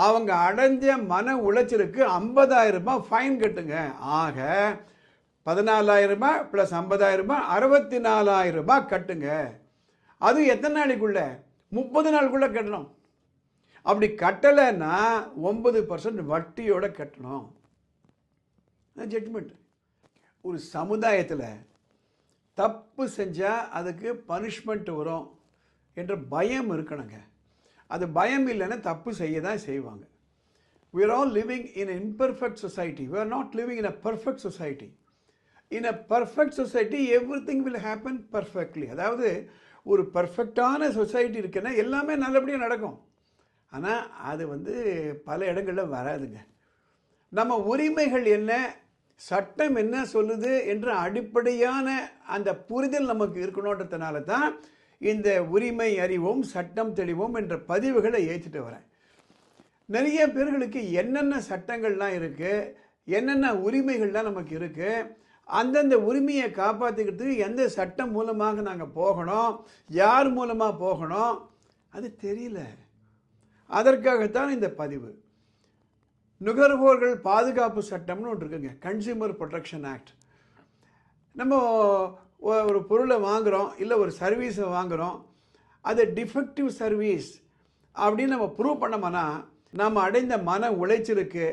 அவங்க அடைஞ்ச மன உளைச்சலுக்கு 50,000 ரூபாய் ஃபைன் கட்டுங்க. ஆக 14,000 ரூபாய் ப்ளஸ் 50,000 ரூபாய் 64,000 ரூபாய் கட்டுங்க. அது எத்தனை நாளைக்குள்ள? 30 நாளுக்குள்ள கட்டணும். அப்படி கட்டலைன்னா 9% வட்டியோட கட்டணும். ஜட்ஜ்மெண்ட். ஒரு சமுதாயத்தில் தப்பு செஞ்சால் அதுக்கு பனிஷ்மெண்ட் வரும் என்ற பயம் இருக்கணுங்க. அது பயம் இல்லைன்னா தப்பு செய்ய தான் செய்வாங்க. We are all living in an imperfect society. We are not living in a perfect society. In a perfect society, everything will happen perfectly. அதாவது ஒரு பர்ஃபெக்டான சொசைட்டி இருக்குன்னா எல்லாமே நல்லபடியாக நடக்கும். ஆனால் அது பல இடங்களில் வராதுங்க. நம்ம உரிமைகள் என்ன, சட்டம் என்ன சொல்லுது என்ற அடிப்படையான அந்த புரிதல் நமக்கு இருக்கணுன்றதுனால தான் இந்த உரிமை அறிவோம் சட்டம் தெளிவோம் என்ற பதிவுகளை ஏற்றிட்டு வரேன். நிறைய பேர்களுக்கு என்னென்ன சட்டங்கள்லாம் இருக்குது, என்னென்ன உரிமைகள்லாம் நமக்கு இருக்குது, அந்தந்த உரிமையை காப்பாற்றிக்கிறதுக்கு எந்த சட்டம் மூலமாக நாங்கள் போகணும், யார் மூலமாக போகணும், அது தெரியல. அதற்காகத்தான் இந்த பதிவு. நுகர்வோர்கள் பாதுகாப்பு சட்டம்னு ஒன்று இருக்குங்க, கன்சியூமர் ப்ரொடெக்ஷன் ஆக்ட். நம்ம ஒரு பொருளை வாங்குகிறோம், இல்லை ஒரு சர்வீஸை வாங்குகிறோம், அது டிஃபெக்டிவ் சர்வீஸ் அப்படின்னு நம்ம ப்ரூவ் பண்ணோம்னா நம்ம அடைந்த மன உளைச்சலுக்கு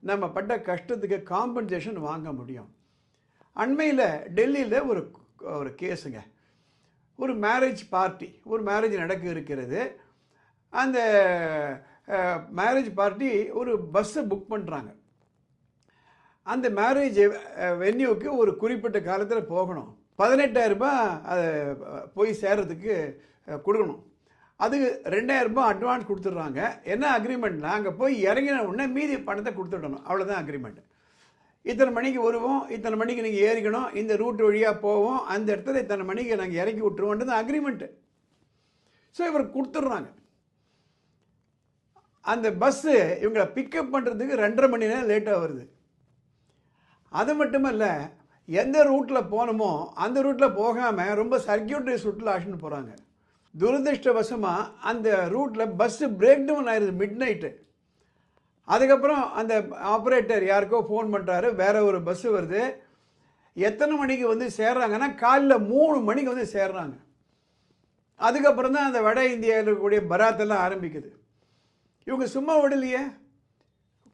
நம்ம பட்ட கஷ்டத்துக்கு காம்பன்சேஷன் வாங்க முடியும். அண்மையில் டெல்லியில் ஒரு கேஸுங்க. ஒரு மேரேஜ் பார்ட்டி, ஒரு மேரேஜ் நடக்க இருக்கிறது. அந்த மேரேஜ் பார்ட்டி ஒரு பஸ்ஸை புக் பண்ணுறாங்க. அந்த மேரேஜ் வென்யூவுக்கு ஒரு குறிப்பிட்ட காலத்தில் போகணும். 18,000 ரூபாய் அதை போய் சேர்றதுக்கு கொடுக்கணும். அதுக்கு 2,000 ரூபாய் அட்வான்ஸ் கொடுத்துட்றாங்க. என்ன அக்ரிமெண்ட்னா, அங்கே போய் இறங்கின உடனே மீதி பணத்தை கொடுத்துடணும், அவ்வளோதான் அக்ரிமெண்ட். இத்தனை மணிக்கு வருவோம், இத்தனை மணிக்கு நீங்கள் ஏறிக்கணும், இந்த ரூட் வழியாக போவோம், அந்த இடத்துல இத்தனை மணிக்கு நாங்கள் இறக்கி விட்டுருவோன்றது அக்ரிமெண்ட்டு. ஸோ இவர் கொடுத்துட்றாங்க. அந்த பஸ்ஸு இவங்களை பிக்கப் பண்ணுறதுக்கு 2.5 மணி நேரம் லேட்டாக வருது. அது மட்டுமல்ல, எந்த ரூட்டில் போகணுமோ அந்த ரூட்டில் போகாமல் ரொம்ப சர்க்கியூட்டரிஸ் ரூட்டில் ஆக்ஷன் போகிறாங்க. துரதிருஷ்டவசமாக அந்த ரூட்டில் பஸ்ஸு பிரேக் டவுன் ஆயிடுது மிட் நைட்டு. அதுக்கப்புறம் அந்த ஆப்ரேட்டர் யாருக்கோ ஃபோன் பண்ணுறாரு, வேறு ஒரு பஸ்ஸு வருது. எத்தனை மணிக்கு சேர்றாங்கன்னா காலைல 3 மணிக்கு சேர்றாங்க. அதுக்கப்புறம் தான் அந்த வட இந்தியாவில் இருக்கக்கூடிய பராத்தெல்லாம் ஆரம்பிக்குது. இவங்க சும்மா விடலையே,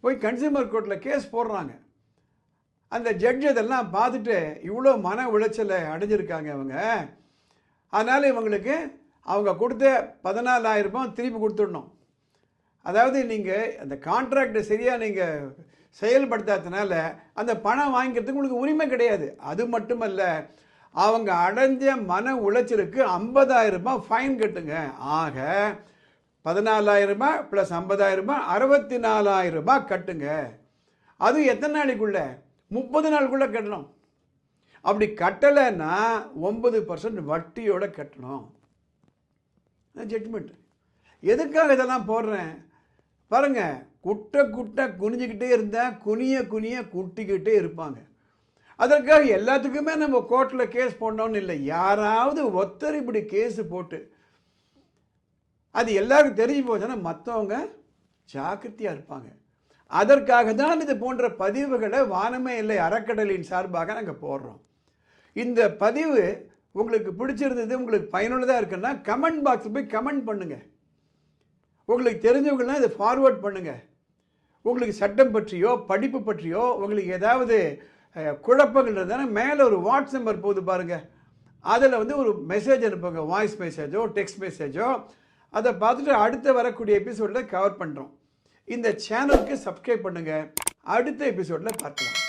போய் கன்சியூமர் கோர்ட்டில் கேஸ் போடுறாங்க. அந்த ஜட்ஜ் இதெல்லாம் பார்த்துட்டு இவ்வளோ மன உளைச்சலை அடைஞ்சிருக்காங்க அவங்க. அதனால் இவங்களுக்கு அவங்க கொடுத்த 14,000 ரூபாய் திருப்பி கொடுத்துடணும். அதாவது நீங்கள் அந்த கான்ட்ராக்டை சரியாக நீங்கள் செயல்படுத்தாதனால அந்த பணம் வாங்கிக்கிறதுக்கு உங்களுக்கு உரிமை கிடையாது. அது மட்டுமல்ல, அவங்க அடைஞ்ச மன உளைச்சலுக்கு 50,000 ரூபாய் ஃபைன் கட்டுங்க. ஆக 14,000 ரூபாய் ப்ளஸ் 50,000 ரூபாய் 64,000 ரூபாய் கட்டுங்க. அது எத்தனை நாளைக்குள்ள? 30 நாளுக்குள்ளே கட்டணும். அப்படி கட்டலைன்னா 9% வட்டியோட கட்டணும். ஜட்ஜ்மெண்ட். எதுக்காக இதெல்லாம் போடுறேன் பாருங்கள். குட்டை குனிஞ்சிக்கிட்டே இருந்தால் குனிய குட்டிக்கிட்டே இருப்பாங்க. அதற்காக எல்லாத்துக்குமே நம்ம கோர்ட்டில் கேஸ் போடணும்னு இல்லை. யாராவது ஒருத்தர் இப்படி கேஸு போட்டு அது எல்லாருக்கும் தெரிஞ்சு போச்சுன்னா மற்றவங்க ஜாக்கிரதையாக இருப்பாங்க. அதற்காக தான் இது போன்ற பதிவுகளை வானமே இல்லை அறக்கட்டளையின் சார்பாக நாங்கள் போடுறோம். இந்த பதிவு உங்களுக்கு பிடிச்சிருந்தது, உங்களுக்கு பயனுள்ளதாக இருக்குன்னா கமெண்ட் பாக்ஸில் போய் கமெண்ட் பண்ணுங்கள். உங்களுக்கு தெரிஞ்சவங்களாம் இதை ஃபார்வேர்ட் பண்ணுங்கள். உங்களுக்கு சட்டம் பற்றியோ படிப்பு பற்றியோ உங்களுக்கு ஏதாவது குழப்பங்கள் இருந்தால் மேலே ஒரு வாட்ஸ்அப் நம்பர் போது பாருங்கள். அதில் ஒரு மெசேஜ் அனுப்புங்க, வாய்ஸ் மெசேஜோ டெக்ஸ்ட் மெசேஜோ. அதை பார்த்துட்டு அடுத்து வரக்கூடிய எபிசோடில் கவர் பண்ணுறோம். இந்த சேனலுக்கு சப்ஸ்கிரைப் பண்ணுங்கள். அடுத்த எபிசோடில் பார்க்கலாம்.